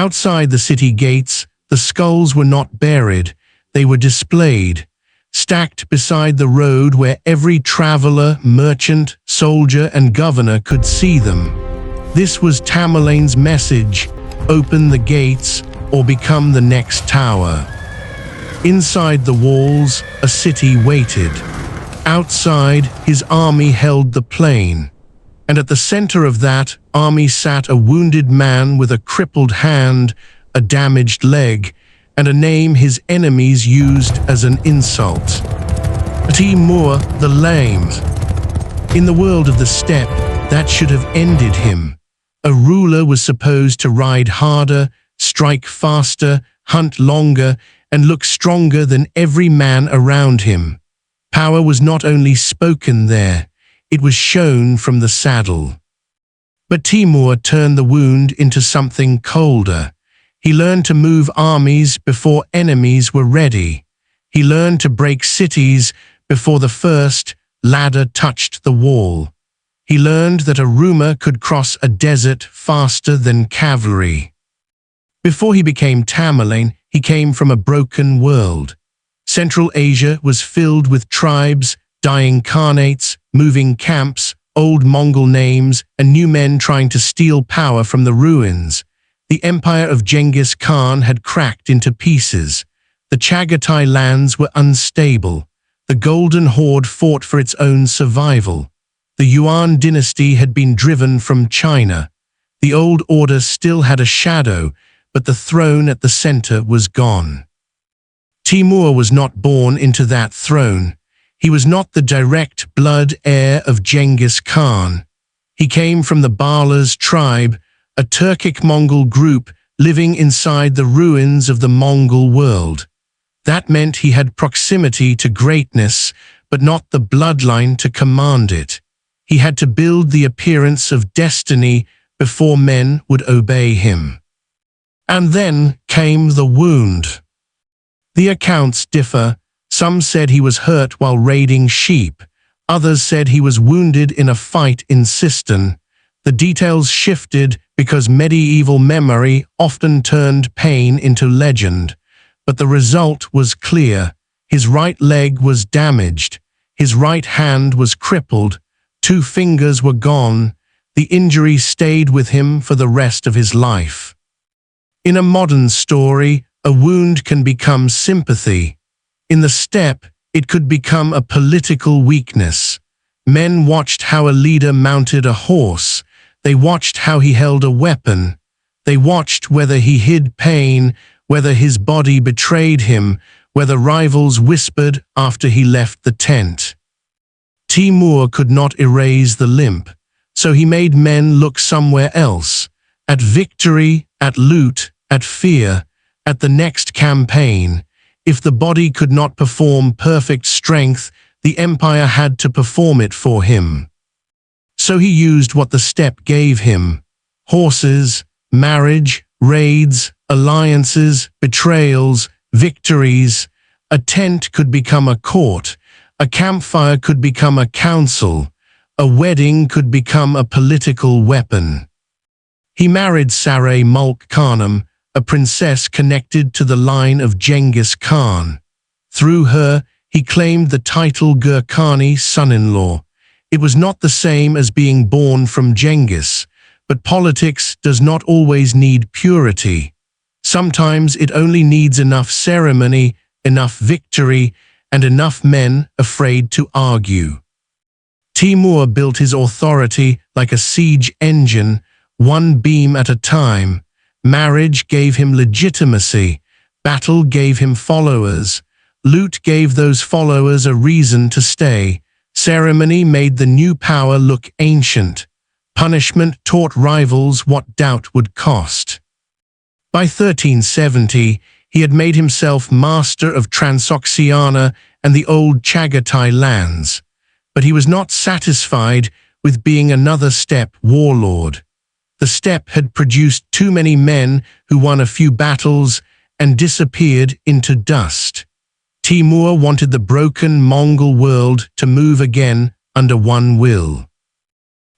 Outside the city gates, the skulls were not buried, they were displayed, stacked beside the road where every traveler, merchant, soldier, and governor could see them. This was Tamerlane's message: open the gates or become the next tower. Inside the walls, a city waited. Outside, his army held the plain. And at the center of that army sat a wounded man with a crippled hand, a damaged leg, and a name his enemies used as an insult: Timur the Lame. In the world of the steppe, that should have ended him. A ruler was supposed to ride harder, strike faster, hunt longer, and look stronger than every man around him. Power was not only spoken there, it was shown from the saddle. But Timur turned the wound into something colder. He learned to move armies before enemies were ready. He learned to break cities before the first ladder touched the wall. He learned that a rumor could cross a desert faster than cavalry. Before he became Tamerlane, he came from a broken world. Central Asia was filled with tribes, dying khanates, moving camps, old Mongol names, and new men trying to steal power from the ruins. The empire of Genghis Khan had cracked into pieces. The Chagatai lands were unstable. The Golden Horde fought for its own survival. The Yuan dynasty had been driven from China. The old order still had a shadow, but the throne at the center was gone. Timur was not born into that throne. He was not the direct blood heir of Genghis Khan. He came from the Balas tribe, a Turkic Mongol group living inside the ruins of the Mongol world. That meant he had proximity to greatness, but not the bloodline to command it. He had to build the appearance of destiny before men would obey him. And then came the wound. The accounts differ. Some said he was hurt while raiding sheep. Others said he was wounded in a fight in Sistan. The details shifted because medieval memory often turned pain into legend. But the result was clear. His right leg was damaged. His right hand was crippled. 2 fingers were gone. The injury stayed with him for the rest of his life. In a modern story, a wound can become sympathy. In the steppe, it could become a political weakness. Men watched how a leader mounted a horse. They watched how he held a weapon. They watched whether he hid pain, whether his body betrayed him, whether rivals whispered after he left the tent. Timur could not erase the limp, so he made men look somewhere else, at victory, at loot, at fear, at the next campaign. If the body could not perform perfect strength, the empire had to perform it for him. So he used what the steppe gave him: horses, marriage, raids, alliances, betrayals, victories. A tent could become a court, a campfire could become a council, a wedding could become a political weapon. He married Saray Mulk Khanum, a princess connected to the line of Genghis Khan. Through her, he claimed the title Gurkhani son-in-law. It was not the same as being born from Genghis, but politics does not always need purity. Sometimes it only needs enough ceremony, enough victory, and enough men afraid to argue. Timur built his authority like a siege engine, one beam at a time. Marriage gave him legitimacy. Battle gave him followers. Loot gave those followers a reason to stay. Ceremony made the new power look ancient. Punishment taught rivals what doubt would cost. By 1370, he had made himself master of Transoxiana and the old Chagatai lands. But he was not satisfied with being another steppe warlord. The steppe had produced too many men who won a few battles and disappeared into dust. Timur wanted the broken Mongol world to move again under one will.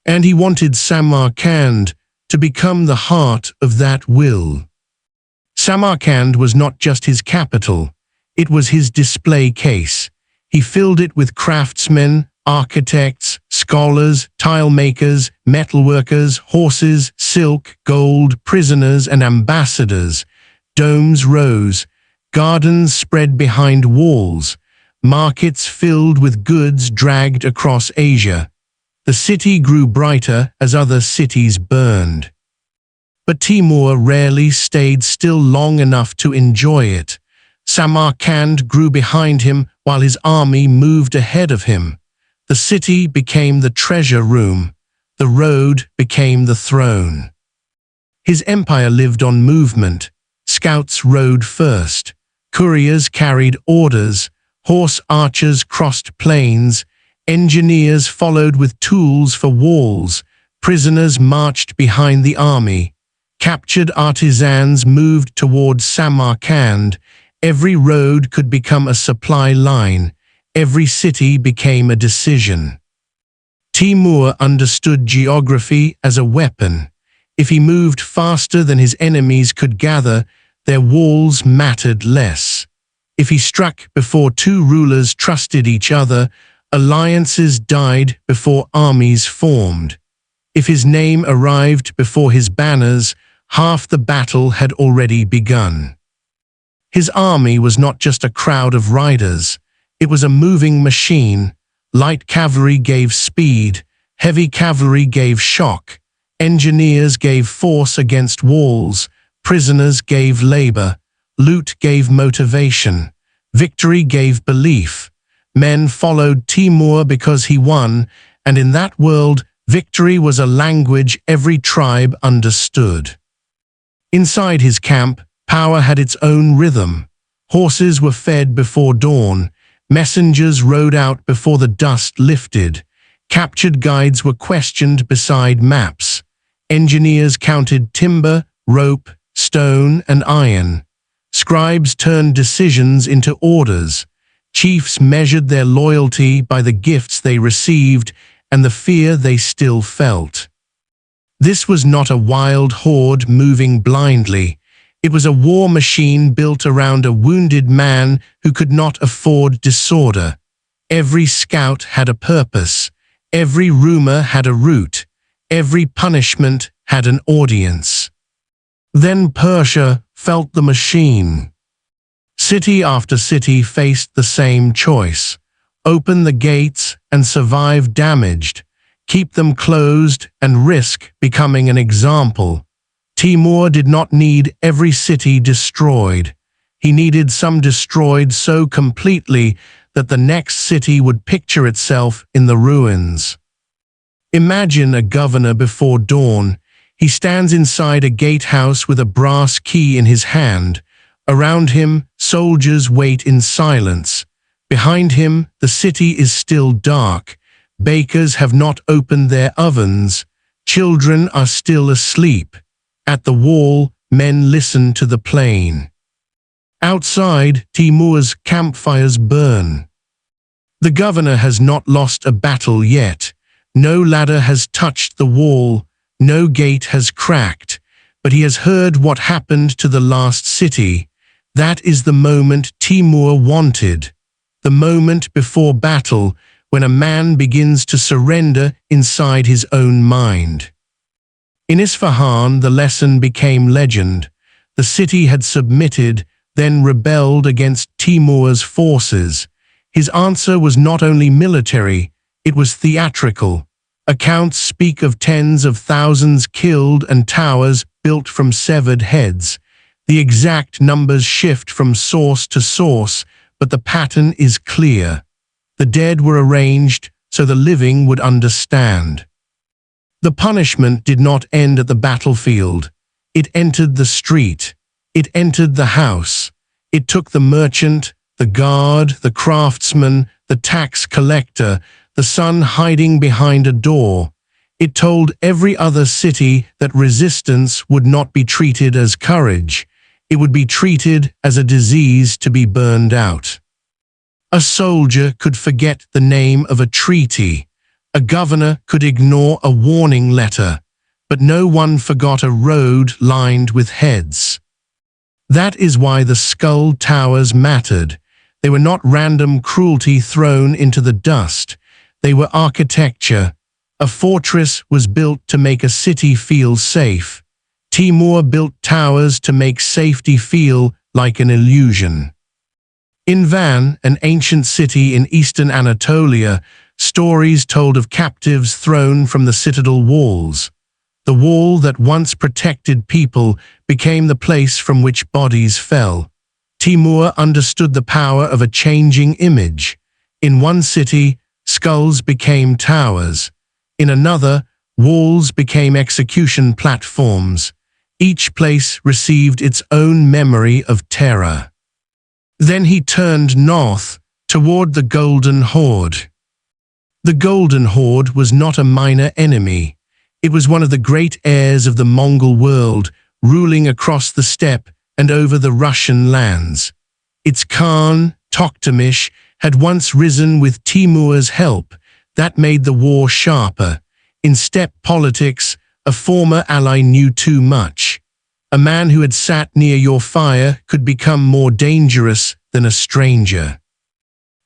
And he wanted Samarkand to become the heart of that will. Samarkand was not just his capital, it was his display case. He filled it with craftsmen, architects, scholars, tile makers, metalworkers, horses, silk, gold, prisoners, and ambassadors. Domes rose, gardens spread behind walls, markets filled with goods dragged across Asia. The city grew brighter as other cities burned. But Timur rarely stayed still long enough to enjoy it. Samarkand grew behind him while his army moved ahead of him. The city became the treasure room. The road became the throne. His empire lived on movement. Scouts rode first. Couriers carried orders. Horse archers crossed plains. Engineers followed with tools for walls. Prisoners marched behind the army. Captured artisans moved towards Samarkand. Every road could become a supply line. Every city became a decision. Timur understood geography as a weapon. If he moved faster than his enemies could gather, their walls mattered less. If he struck before two rulers trusted each other, alliances died before armies formed. If his name arrived before his banners, half the battle had already begun. His army was not just a crowd of riders. It was a moving machine. Light cavalry gave speed. Heavy cavalry gave shock. Engineers gave force against walls. Prisoners gave labor. Loot gave motivation. Victory gave belief. Men followed Timur because he won, and in that world, victory was a language every tribe understood. Inside his camp, power had its own rhythm. Horses were fed before dawn. Messengers rode out before the dust lifted. Captured guides were questioned beside maps. Engineers counted timber, rope, stone, and iron. Scribes turned decisions into orders. Chiefs measured their loyalty by the gifts they received and the fear they still felt. This was not a wild horde moving blindly. It was a war machine built around a wounded man who could not afford disorder. Every scout had a purpose. Every rumor had a route. Every punishment had an audience. Then Persia felt the machine. City after city faced the same choice: open the gates and survive damaged, keep them closed and risk becoming an example. Timur did not need every city destroyed. He needed some destroyed so completely that the next city would picture itself in the ruins. Imagine a governor before dawn. He stands inside a gatehouse with a brass key in his hand. Around him, soldiers wait in silence. Behind him, the city is still dark. Bakers have not opened their ovens. Children are still asleep. At the wall, men listen to the plain. Outside, Timur's campfires burn. The governor has not lost a battle yet. No ladder has touched the wall. No gate has cracked. But he has heard what happened to the last city. That is the moment Timur wanted. The moment before battle, when a man begins to surrender inside his own mind. In Isfahan, the lesson became legend. The city had submitted, then rebelled against Timur's forces. His answer was not only military, it was theatrical. Accounts speak of tens of thousands killed and towers built from severed heads. The exact numbers shift from source to source, but the pattern is clear. The dead were arranged so the living would understand. The punishment did not end at the battlefield. It entered the street. It entered the house. It took the merchant, the guard, the craftsman, the tax collector, the son hiding behind a door. It told every other city that resistance would not be treated as courage. It would be treated as a disease to be burned out. A soldier could forget the name of a treaty. A governor could ignore a warning letter. But no one forgot a road lined with heads. That is why the skull towers mattered. They were not random cruelty thrown into the dust. They were architecture. A fortress was built to make a city feel safe. Timur built towers to make safety feel like an illusion. In Van, an ancient city in eastern Anatolia, stories told of captives thrown from the citadel walls. The wall that once protected people became the place from which bodies fell. Timur understood the power of a changing image. In one city, skulls became towers. In another, walls became execution platforms. Each place received its own memory of terror. Then he turned north, toward the Golden Horde. The Golden Horde was not a minor enemy. It was one of the great heirs of the Mongol world, ruling across the steppe and over the Russian lands. Its Khan, Toktamish, had once risen with Timur's help. That made the war sharper. In steppe politics, a former ally knew too much. A man who had sat near your fire could become more dangerous than a stranger.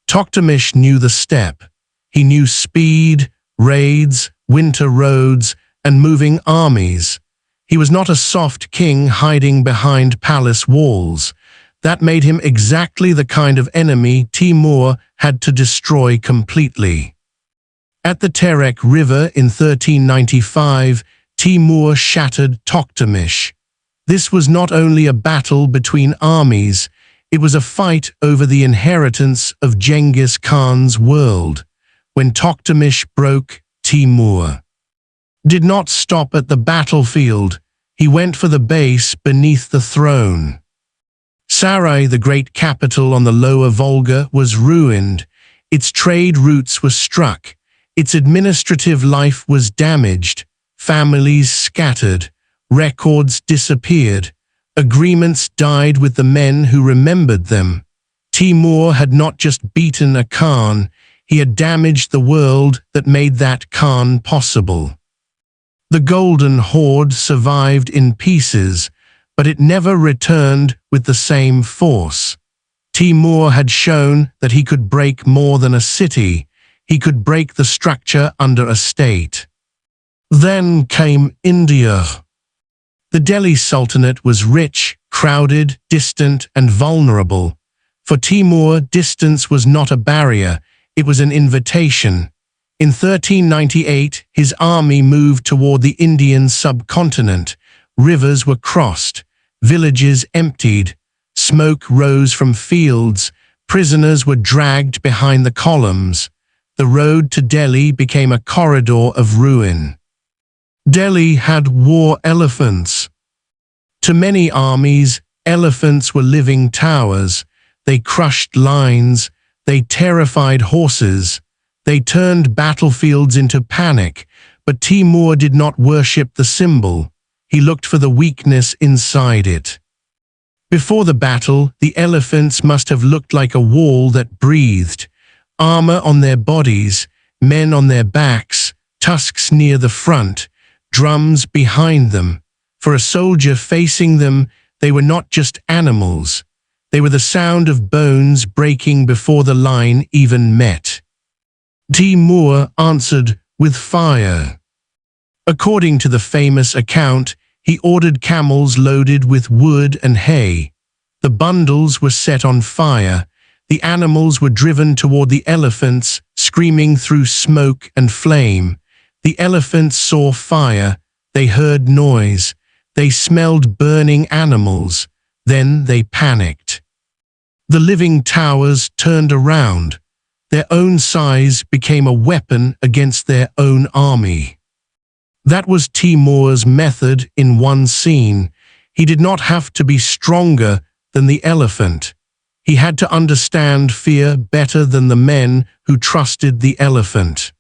Toktamish knew the steppe. He knew speed, raids, winter roads, and moving armies. He was not a soft king hiding behind palace walls. That made him exactly the kind of enemy Timur had to destroy completely. At the Terek River in 1395, Timur shattered Toktamish. This was not only a battle between armies, it was a fight over the inheritance of Genghis Khan's world. When Toktamish broke, Timur did not stop at the battlefield. He went for the base beneath the throne. Sarai, the great capital on the lower Volga, was ruined. Its trade routes were struck. Its administrative life was damaged. Families scattered. Records disappeared. Agreements died with the men who remembered them. Timur had not just beaten a Khan, he had damaged the world that made that Khan possible. The Golden Horde survived in pieces, but it never returned with the same force. Timur had shown that he could break more than a city. He could break the structure under a state. Then came India. The Delhi Sultanate was rich, crowded, distant, and vulnerable. For Timur, distance was not a barrier, it was an invitation. In 1398, his army moved toward the Indian subcontinent. Rivers were crossed, villages emptied, smoke rose from fields, prisoners were dragged behind the columns. The road to Delhi became a corridor of ruin. Delhi had war elephants. To many armies, elephants were living towers. They crushed lines, they terrified horses, they turned battlefields into panic, but Timur did not worship the symbol. He looked for the weakness inside it. Before the battle, the elephants must have looked like a wall that breathed. Armor on their bodies, men on their backs, tusks near the front, drums behind them. For a soldier facing them, they were not just animals. They were the sound of bones breaking before the line even met. Timur answered with fire. According to the famous account, he ordered camels loaded with wood and hay. The bundles were set on fire. The animals were driven toward the elephants, screaming through smoke and flame. The elephants saw fire. They heard noise. They smelled burning animals. Then they panicked. The living towers turned around. Their own size became a weapon against their own army. That was Timur's method in one scene. He did not have to be stronger than the elephant. He had to understand fear better than the men who trusted the elephant.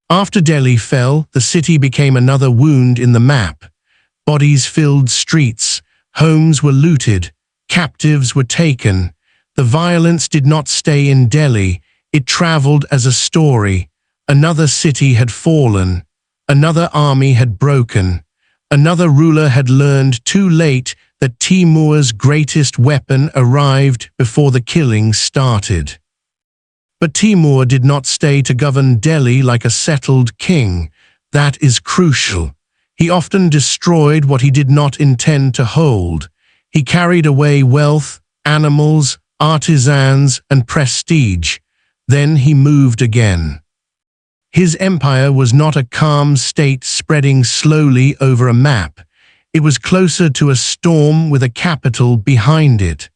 After Delhi fell, the city became another wound in the map. Bodies filled streets, homes were looted, captives were taken. The violence did not stay in Delhi, it traveled as a story. Another city had fallen. Another army had broken. Another ruler had learned too late that Timur's greatest weapon arrived before the killing started. But Timur did not stay to govern Delhi like a settled king. That is crucial. He often destroyed what he did not intend to hold. He carried away wealth, animals, artisans, and prestige. Then he moved again. His empire was not a calm state spreading slowly over a map. It was closer to a storm with a capital behind it.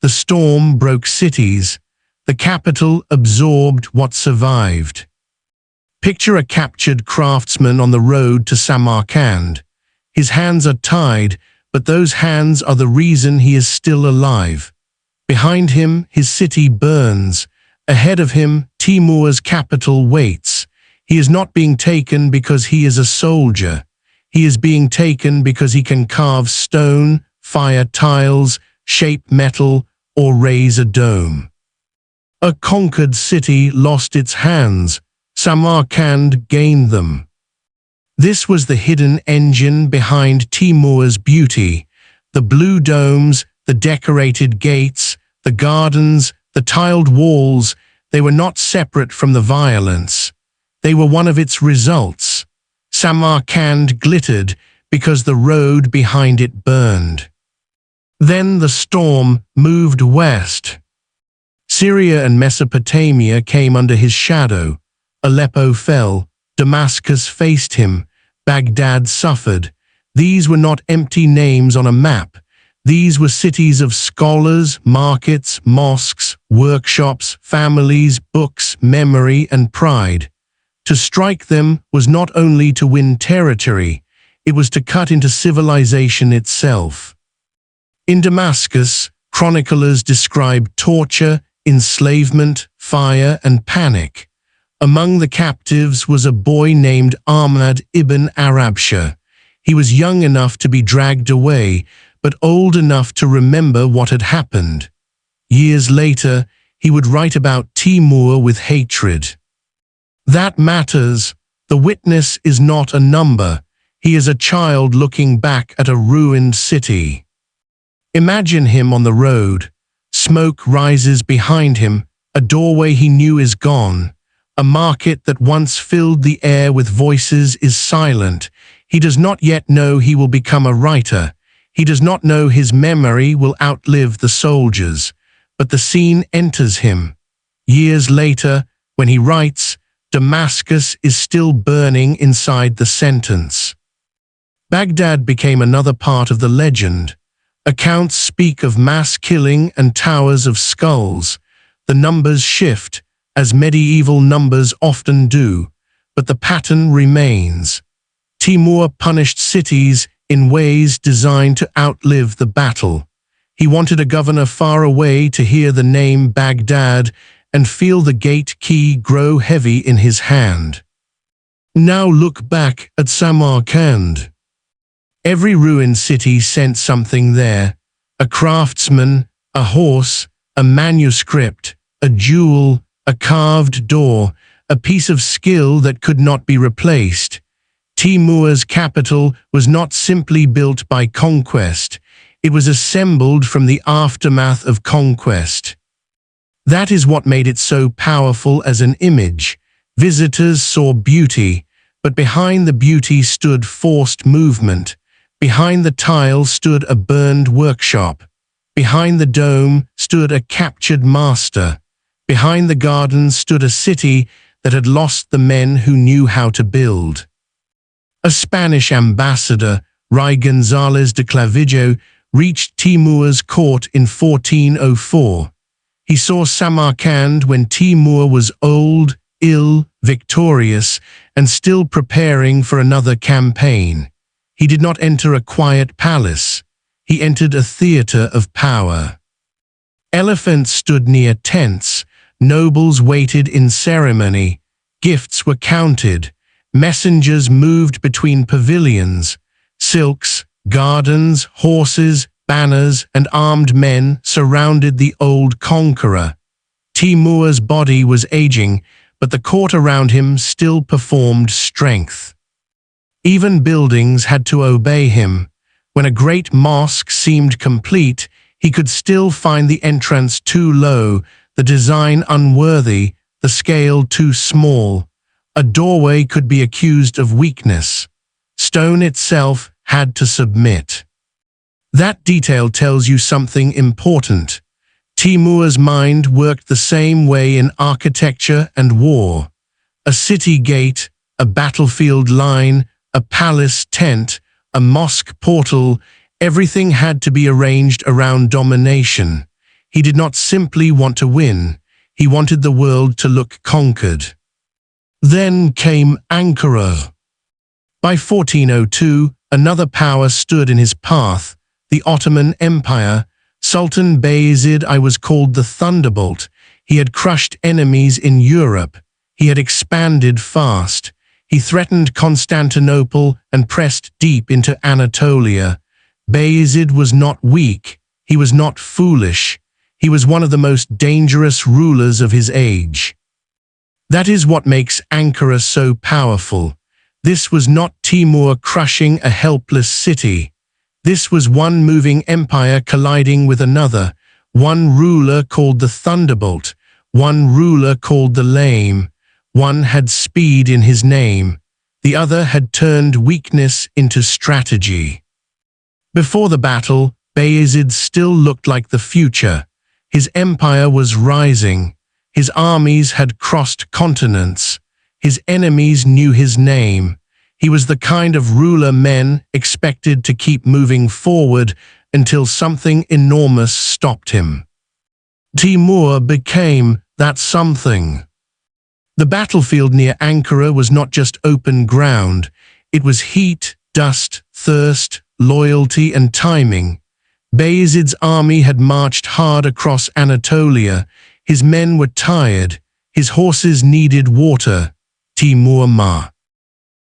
The storm broke cities. The capital absorbed what survived. Picture a captured craftsman on the road to Samarkand. His hands are tied, but those hands are the reason he is still alive. Behind him, his city burns. Ahead of him, Timur's capital waits. He is not being taken because he is a soldier. He is being taken because he can carve stone, fire tiles, shape metal, or raise a dome. A conquered city lost its hands. Samarkand gained them. This was the hidden engine behind Timur's beauty. The blue domes, the decorated gates, the gardens, the tiled walls, they were not separate from the violence. They were one of its results. Samarkand glittered because the road behind it burned. Then the storm moved west. Syria and Mesopotamia came under his shadow. Aleppo fell. Damascus faced him. Baghdad suffered. These were not empty names on a map. These were cities of scholars, markets, mosques, workshops, families, books, memory, and pride. To strike them was not only to win territory, it was to cut into civilization itself. In Damascus, chroniclers describe torture, enslavement, fire, and panic. Among the captives was a boy named Ahmad ibn Arabshah. He was young enough to be dragged away, but old enough to remember what had happened. Years later, he would write about Timur with hatred. That matters. The witness is not a number. He is a child looking back at a ruined city. Imagine him on the road. Smoke rises behind him. A doorway he knew is gone. A market that once filled the air with voices is silent. He does not yet know he will become a writer. He does not know his memory will outlive the soldiers. But the scene enters him. Years later, when he writes, Damascus is still burning inside the sentence. Baghdad became another part of the legend. Accounts speak of mass killing and towers of skulls. The numbers shift, as medieval numbers often do, but the pattern remains. Timur punished cities in ways designed to outlive the battle. He wanted a governor far away to hear the name Baghdad and feel the gate key grow heavy in his hand. Now look back at Samarkand. Every ruined city sent something there: a craftsman, a horse, a manuscript, a jewel, a carved door, a piece of skill that could not be replaced. Timur's capital was not simply built by conquest, it was assembled from the aftermath of conquest. That is what made it so powerful as an image. Visitors saw beauty, but behind the beauty stood forced movement. Behind the tile stood a burned workshop. Behind the dome stood a captured master. Behind the garden stood a city that had lost the men who knew how to build. A Spanish ambassador, Ruy González de Clavijo, reached Timur's court in 1404. He saw Samarkand when Timur was old, ill, victorious, and still preparing for another campaign. He did not enter a quiet palace. He entered a theater of power. Elephants stood near tents. Nobles waited in ceremony. Gifts were counted. Messengers moved between pavilions. Silks, gardens, horses, banners, and armed men surrounded the old conqueror. Timur's body was aging, but the court around him still performed strength. Even buildings had to obey him. When a great mosque seemed complete, he could still find the entrance too low, the design unworthy, the scale too small. A doorway could be accused of weakness. Stone itself had to submit. That detail tells you something important. Timur's mind worked the same way in architecture and war. A city gate, a battlefield line, a palace tent, a mosque portal, everything had to be arranged around domination. He did not simply want to win, he wanted the world to look conquered. Then came Ankara. By 1402, another power stood in his path, the Ottoman Empire. Sultan Bayezid I was called the Thunderbolt. He had crushed enemies in Europe. He had expanded fast. He threatened Constantinople and pressed deep into Anatolia. Bayezid was not weak. He was not foolish. He was one of the most dangerous rulers of his age. That is what makes Ankara so powerful. This was not Timur crushing a helpless city. This was one moving empire colliding with another, one ruler called the Thunderbolt, one ruler called the Lame. One had speed in his name. The other had turned weakness into strategy. Before the battle, Bayezid still looked like the future. His empire was rising. His armies had crossed continents. His enemies knew his name. He was the kind of ruler men expected to keep moving forward until something enormous stopped him. Timur became that something. The battlefield near Ankara was not just open ground. It was heat, dust, thirst, loyalty, and timing. Bayezid's army had marched hard across Anatolia. His men were tired. His horses needed water. Timur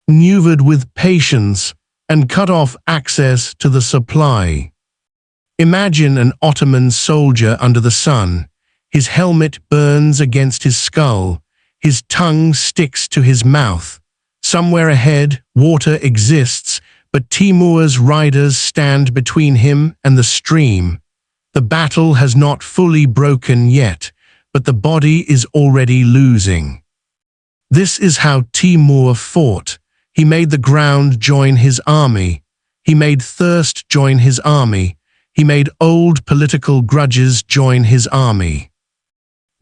maneuvered with patience and cut off access to the supply. Imagine an Ottoman soldier under the sun. His helmet burns against his skull. His tongue sticks to his mouth. Somewhere ahead, water exists, but Timur's riders stand between him and the stream. The battle has not fully broken yet, but the body is already losing. This is how Timur fought. He made the ground join his army. He made thirst join his army. He made old political grudges join his army.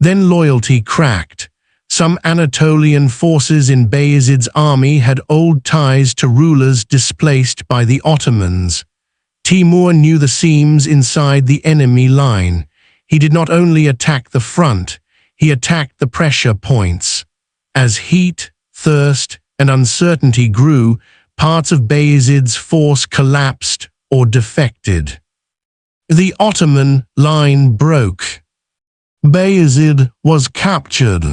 Then loyalty cracked. Some Anatolian forces in Bayezid's army had old ties to rulers displaced by the Ottomans. Timur knew the seams inside the enemy line. He did not only attack the front, he attacked the pressure points. As heat, thirst, and uncertainty grew, parts of Bayezid's force collapsed or defected. The Ottoman line broke. Bayezid was captured.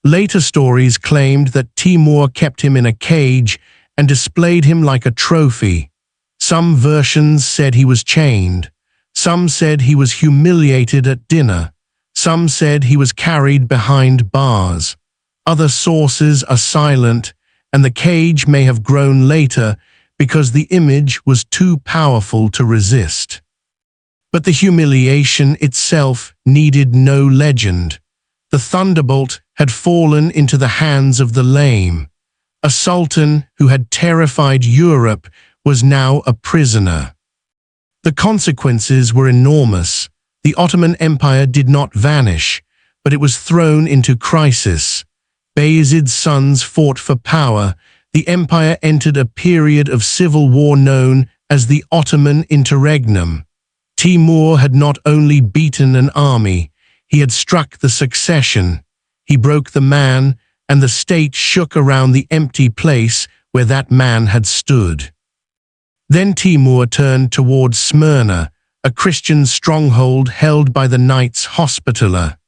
Later stories claimed that Timur kept him in a cage and displayed him like a trophy. Some versions said he was chained. Some said he was humiliated at dinner. Some said he was carried behind bars. Other sources are silent, and the cage may have grown later because the image was too powerful to resist. But the humiliation itself needed no legend. The Thunderbolt had fallen into the hands of the Lame. A sultan who had terrified Europe was now a prisoner. The consequences were enormous. The Ottoman Empire did not vanish, but it was thrown into crisis. Bayezid's sons fought for power. The empire entered a period of civil war known as the Ottoman Interregnum. Timur had not only beaten an army, he had struck the succession. He broke the man, and the state shook around the empty place where that man had stood. Then Timur turned towards Smyrna, a Christian stronghold held by the Knights Hospitaller.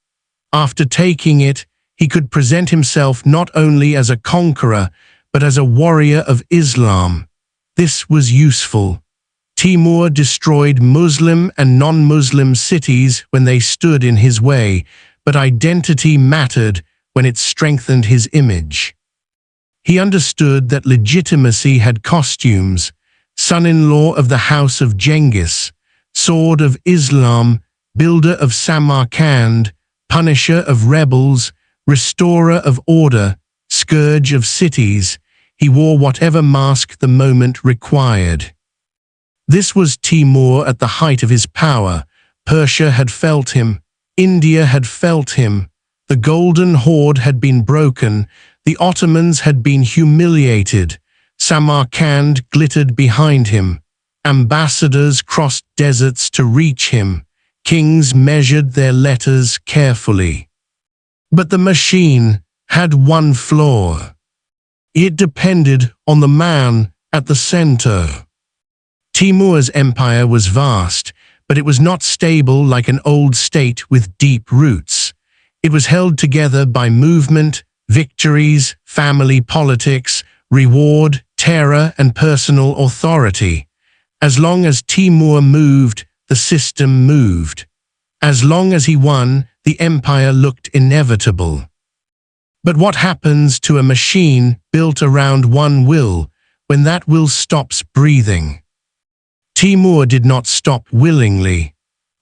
After taking it, he could present himself not only as a conqueror, but as a warrior of Islam. This was useful. Timur destroyed Muslim and non-Muslim cities when they stood in his way, but identity mattered when it strengthened his image. He understood that legitimacy had costumes. son-in-law of the house of Genghis, sword of Islam, builder of Samarkand, punisher of rebels, restorer of order, scourge of cities. He wore whatever mask the moment required. This was Timur at the height of his power. Persia had felt him. India had felt him. The Golden Horde had been broken. The Ottomans had been humiliated. Samarkand glittered behind him. Ambassadors crossed deserts to reach him. Kings measured their letters carefully. But the machine had one flaw. It depended on the man at the center. Timur's empire was vast, but it was not stable like an old state with deep roots. It was held together by movement, victories, family politics, reward, terror, and personal authority. As long as Timur moved, the system moved. As long as he won, the empire looked inevitable. But what happens to a machine built around one will when that will stops breathing? Timur did not stop willingly.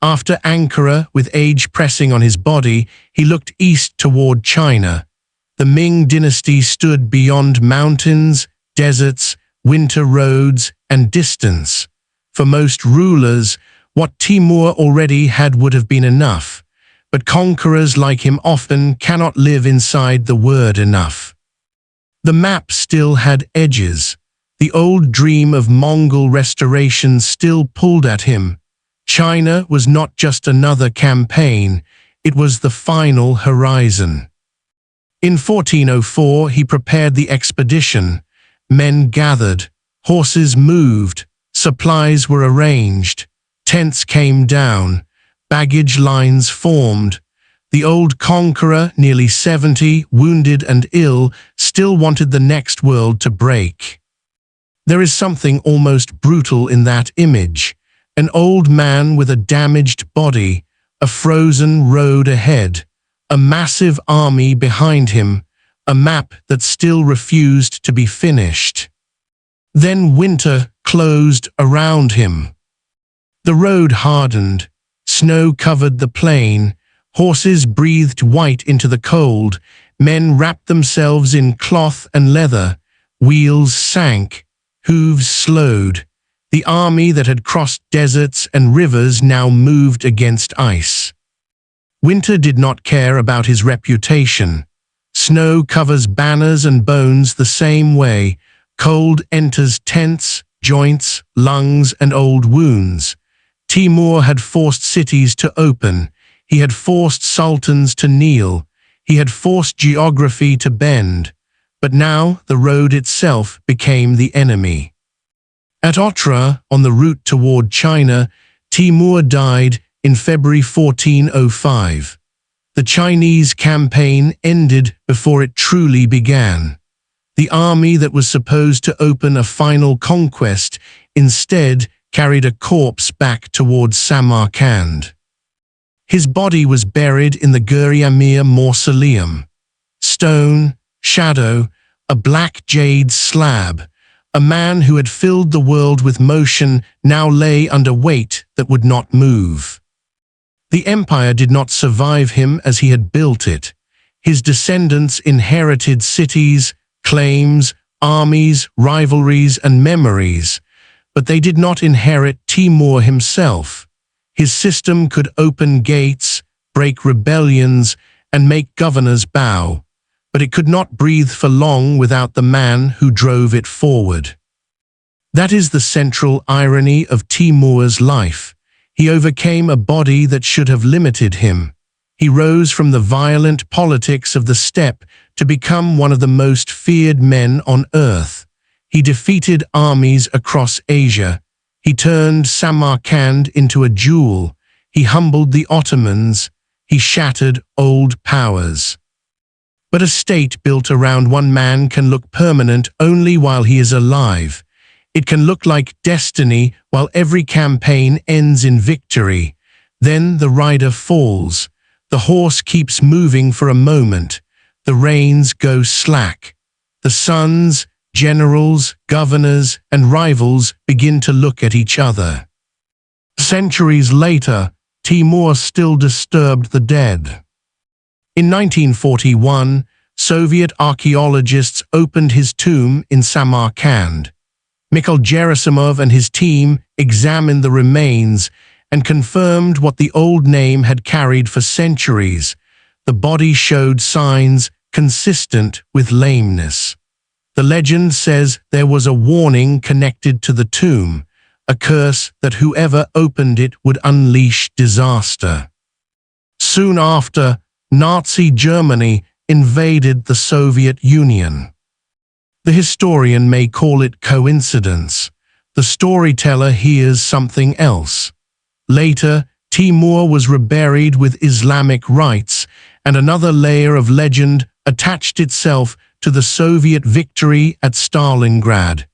After Ankara, with age pressing on his body, he looked east toward China. The Ming dynasty stood beyond mountains, deserts, winter roads, and distance. For most rulers, what Timur already had would have been enough, but conquerors like him often cannot live inside the word enough. The map still had edges. The old dream of Mongol restoration still pulled at him. China was not just another campaign, it was the final horizon. In 1404 he prepared the expedition. Men gathered, horses moved, supplies were arranged, tents came down, baggage lines formed. The old conqueror, nearly 70, wounded and ill, still wanted the next world to break. There is something almost brutal in that image. An old man with a damaged body, a frozen road ahead, a massive army behind him, a map that still refused to be finished. Then winter closed around him. The road hardened, snow covered the plain, horses breathed white into the cold, men wrapped themselves in cloth and leather, wheels sank, hooves slowed. The army that had crossed deserts and rivers now moved against ice. Winter did not care about his reputation. Snow covers banners and bones the same way. Cold enters tents, joints, lungs, and old wounds. Timur had forced cities to open. He had forced sultans to kneel. He had forced geography to bend. But now the road itself became the enemy. At Otrar, on the route toward China, Timur died in February 1405. The Chinese campaign ended before it truly began. The army that was supposed to open a final conquest instead carried a corpse back towards Samarkand. His body was buried in the Gur-Amir mausoleum. Stone, shadow, a black jade slab. A man who had filled the world with motion now lay under weight that would not move. The empire did not survive him as he had built it. His descendants inherited cities, claims, armies, rivalries, and memories, but they did not inherit Timur himself. His system could open gates, break rebellions, and make governors bow, but it could not breathe for long without the man who drove it forward. That is the central irony of Timur's life. He overcame a body that should have limited him. He rose from the violent politics of the steppe to become one of the most feared men on earth. He defeated armies across Asia. He turned Samarkand into a jewel. He humbled the Ottomans. He shattered old powers. But a state built around one man can look permanent only while he is alive. It can look like destiny while every campaign ends in victory. Then the rider falls. The horse keeps moving for a moment. The reins go slack. The sons, Generals, governors, and rivals begin to look at each other. Centuries later, Timur still disturbed the dead. In 1941, Soviet archaeologists opened his tomb in Samarkand. Mikhail Gerasimov and his team examined the remains and confirmed what the old name had carried for centuries. The body showed signs consistent with lameness. The legend says there was a warning connected to the tomb, a curse that whoever opened it would unleash disaster. Soon after, Nazi Germany invaded the Soviet Union. The historian may call it coincidence. The storyteller hears something else. Later, Timur was reburied with Islamic rites, and another layer of legend attached itself to the Soviet victory at Stalingrad.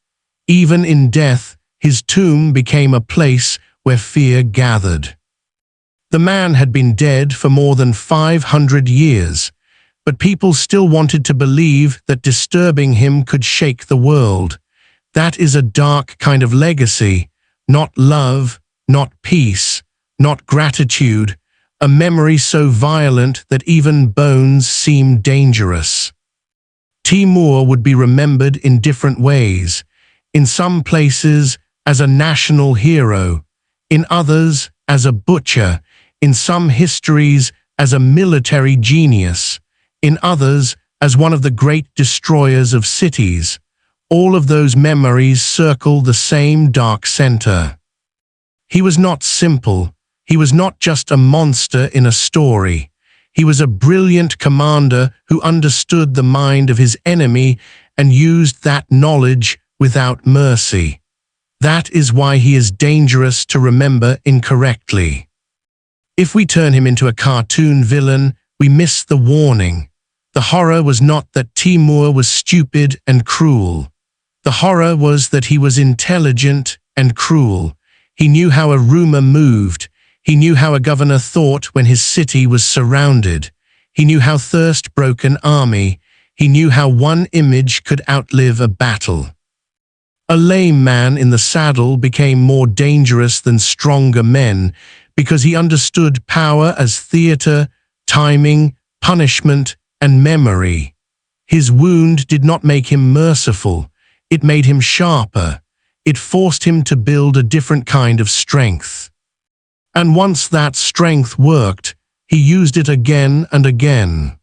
Even in death, his tomb became a place where fear gathered. The man had been dead for more than 500 years, but people still wanted to believe that disturbing him could shake the world. That is a dark kind of legacy, not love, not peace, not gratitude, a memory so violent that even bones seem dangerous. Timur would be remembered in different ways, in some places as a national hero, in others as a butcher, in some histories as a military genius, in others as one of the great destroyers of cities. All of those memories circle the same dark center. He was not simple. He was not just a monster in a story. He was a brilliant commander who understood the mind of his enemy and used that knowledge without mercy. That is why he is dangerous to remember incorrectly. If we turn him into a cartoon villain, we miss the warning. The horror was not that Timur was stupid and cruel. The horror was that he was intelligent and cruel. He knew how a rumor moved. He knew how a governor thought when his city was surrounded. He knew how thirst broke an army. He knew how one image could outlive a battle. A lame man in the saddle became more dangerous than stronger men because he understood power as theater, timing, punishment, and memory. His wound did not make him merciful. It made him sharper. It forced him to build a different kind of strength. And once that strength worked, he used it again and again.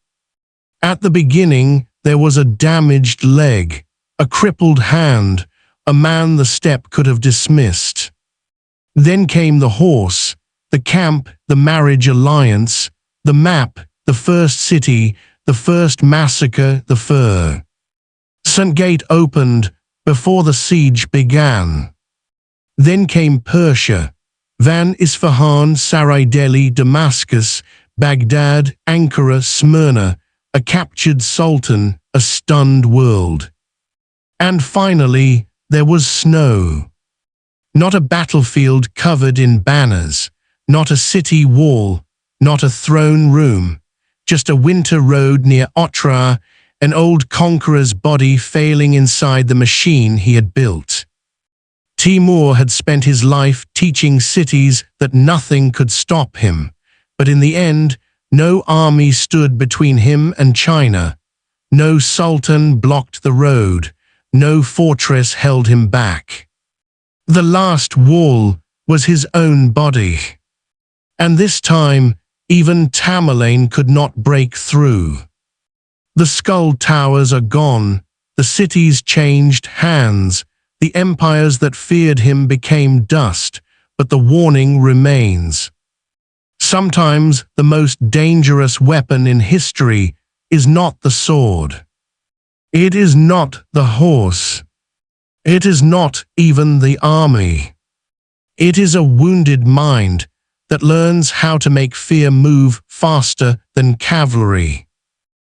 At the beginning, there was a damaged leg, a crippled hand, a man the steppe could have dismissed. Then came the horse, the camp, the marriage alliance, the map, the first city, the first massacre, the fur. St. Gate opened before the siege began. Then came Persia, Van Isfahan, Sarai Delhi, Damascus, Baghdad, Ankara, Smyrna, a captured sultan, a stunned world. And finally, there was snow. Not a battlefield covered in banners, not a city wall, not a throne room, just a winter road near Otrar, an old conqueror's body failing inside the machine he had built. Timur had spent his life teaching cities that nothing could stop him, but in the end, no army stood between him and China. No sultan blocked the road. No fortress held him back. The last wall was his own body. And this time, even Tamerlane could not break through. The skull towers are gone, the cities changed hands, the empires that feared him became dust, but the warning remains. Sometimes the most dangerous weapon in history is not the sword. It is not the horse. It is not even the army. It is a wounded mind that learns how to make fear move faster than cavalry.